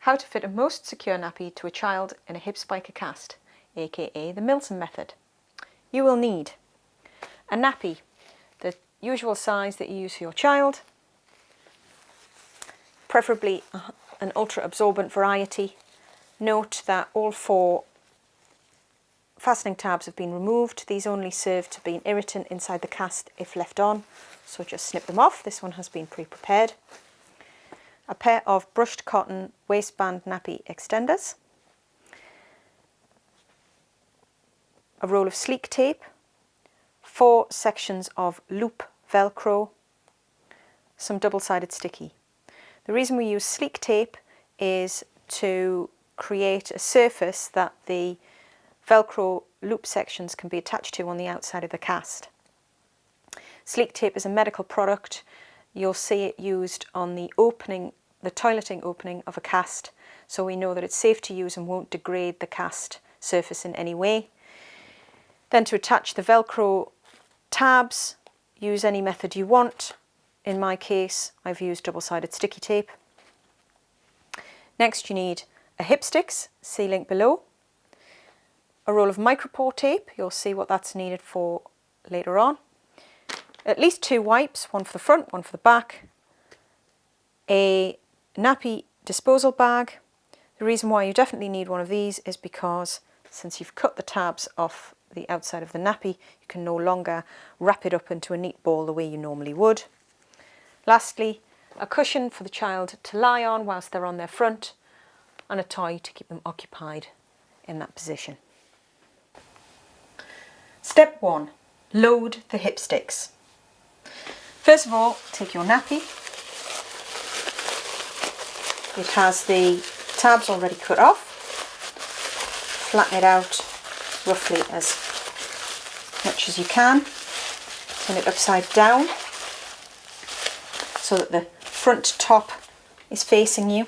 How to fit a most secure nappy to a child in a hip spica cast, aka the Milton method. You will need a nappy, the usual size that you use for your child, preferably an ultra absorbent variety. Note that all 4 fastening tabs have been removed. These only serve to be an irritant inside the cast if left on, so just snip them off. This one has been pre-prepared. A pair of brushed cotton waistband nappy extenders, a roll of sleek tape, 4 sections of loop velcro, some double-sided sticky. The reason we use sleek tape is to create a surface that the velcro loop sections can be attached to on the outside of the cast. Sleek tape is a medical product. You'll see it used on the toileting opening of a cast, so we know that it's safe to use and won't degrade the cast surface in any way. Then to attach the velcro tabs, use any method you want. In my case, I've used double-sided sticky tape. Next you need a Hipstix, see link below, a roll of micropore tape, you'll see what that's needed for later on, at least 2 wipes, one for the front, one for the back, a nappy disposal bag. The reason why you definitely need one of these is because since you've cut the tabs off the outside of the nappy, you can no longer wrap it up into a neat ball the way you normally would. Lastly, a cushion for the child to lie on whilst they're on their front, and a toy to keep them occupied in that position. Step 1. Load the Hipstix. First of all, take your nappy. It has the tabs already cut off. Flatten it out roughly as much as you can. Turn it upside down so that the front top is facing you.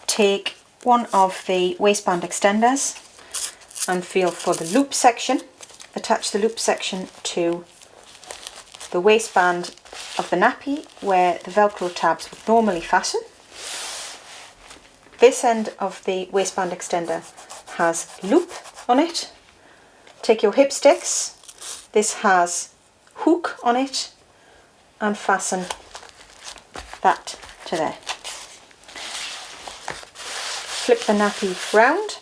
Take one of the waistband extenders and feel for the loop section. Attach the loop section to the waistband of the nappy where the velcro tabs would normally fasten. This end of the waistband extender has loop on it. Take your Hipstix, this has hook on it, and fasten that to there. Flip the nappy round.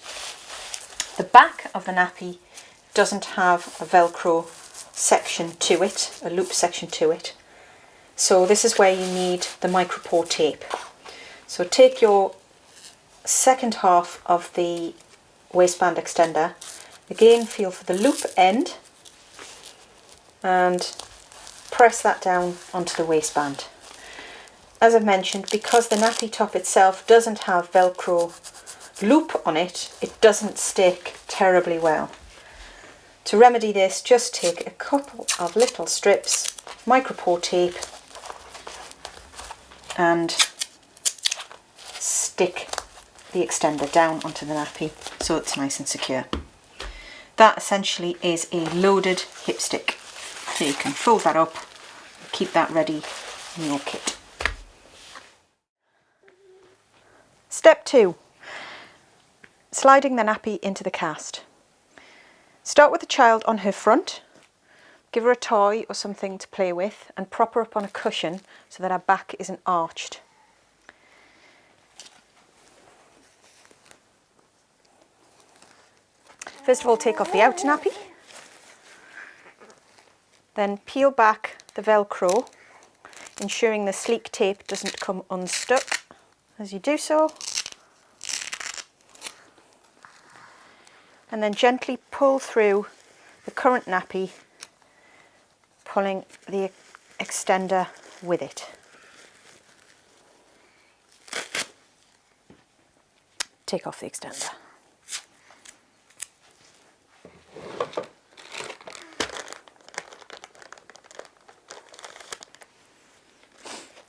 The back of the nappy doesn't have a velcro section to it, a loop section to it, so this is where you need the micropore tape. So take your second half of the waistband extender, again feel for the loop end and press that down onto the waistband. As I've mentioned, because the nappy top itself doesn't have velcro loop on it, it doesn't stick terribly well. To remedy this, just take a couple of little strips of micropore tape and stick the extender down onto the nappy so it's nice and secure. That essentially is a loaded Hipstix. So you can fold that up and keep that ready in your kit. Step 2. Sliding the nappy into the cast. Start with the child on her front, give her a toy or something to play with and prop her up on a cushion so that her back isn't arched. First of all, take off the outer nappy, then peel back the velcro, ensuring the sleek tape doesn't come unstuck as you do so, and then gently pull through the current nappy, pulling the extender with it. Take off the extender.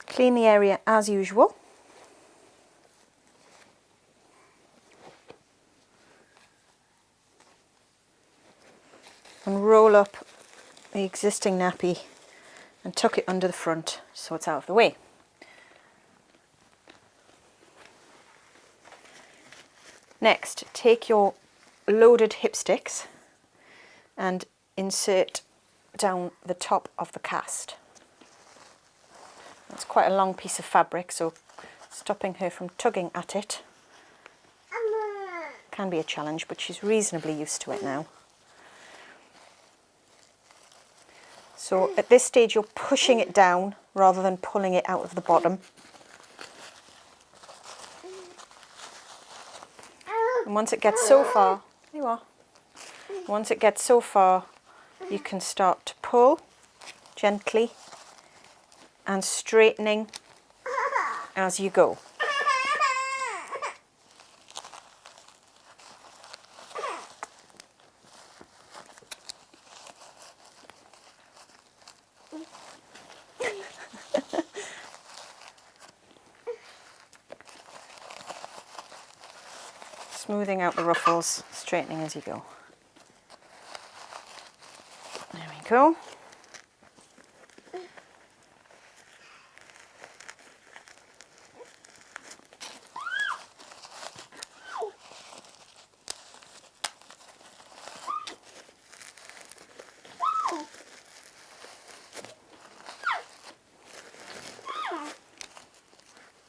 Clean the area as usual. And roll up the existing nappy and tuck it under the front so it's out of the way. Next, take your loaded Hipstix and insert down the top of the cast. It's quite a long piece of fabric, so stopping her from tugging at it can be a challenge, but she's reasonably used to it now. So at this stage you're pushing it down rather than pulling it out of the bottom. And once it gets so far, there you are. Once it gets so far, you can start to pull gently and straightening as you go. Smoothing out the ruffles, straightening as you go. There we go.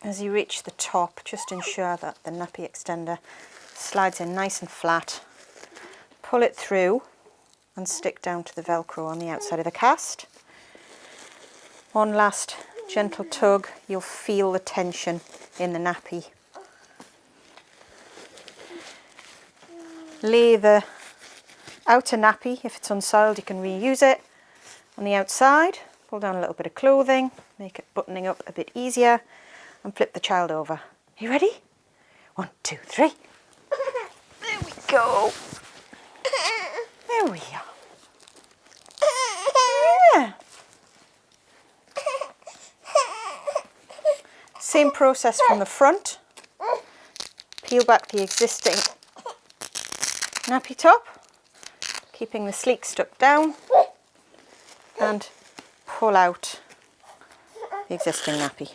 As you reach the top, just ensure that the nappy extender slides in nice and flat. Pull it through and stick down to the Velcro on the outside of the cast. One last gentle tug, you'll feel the tension in the nappy. Lay the outer nappy, if it's unsoiled you can reuse it, on the outside. Pull down a little bit of clothing, make it buttoning up a bit easier, and flip the child over. You ready? 1, 2, 3. There we go. There we are. Yeah. Same process from the front. Peel back the existing nappy top, keeping the sleek stuck down, and pull out the existing nappy.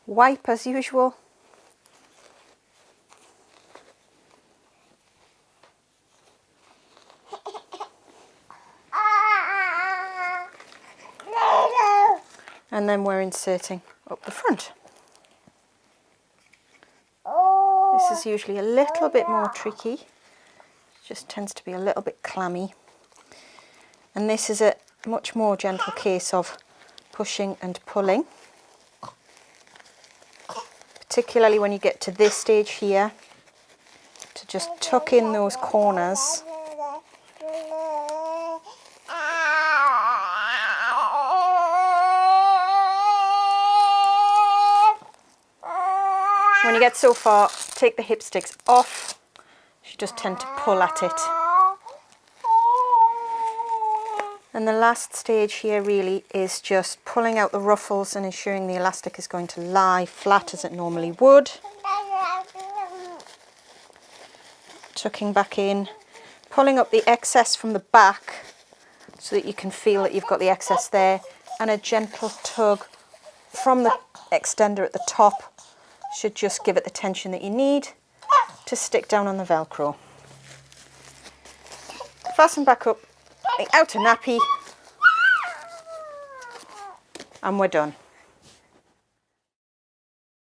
Wipe as usual. And then we're inserting up the front. This is usually a little bit more tricky. It just tends to be a little bit clammy. And this is a much more gentle case of pushing and pulling. Particularly when you get to this stage here, to just tuck in those corners. When you get so far, take the Hipstix off. You just tend to pull at it. And the last stage here really is just pulling out the ruffles and ensuring the elastic is going to lie flat as it normally would. Tucking back in, pulling up the excess from the back so that you can feel that you've got the excess there, and a gentle tug from the extender at the top should just give it the tension that you need to stick down on the Velcro. Fasten back up the outer nappy and we're done.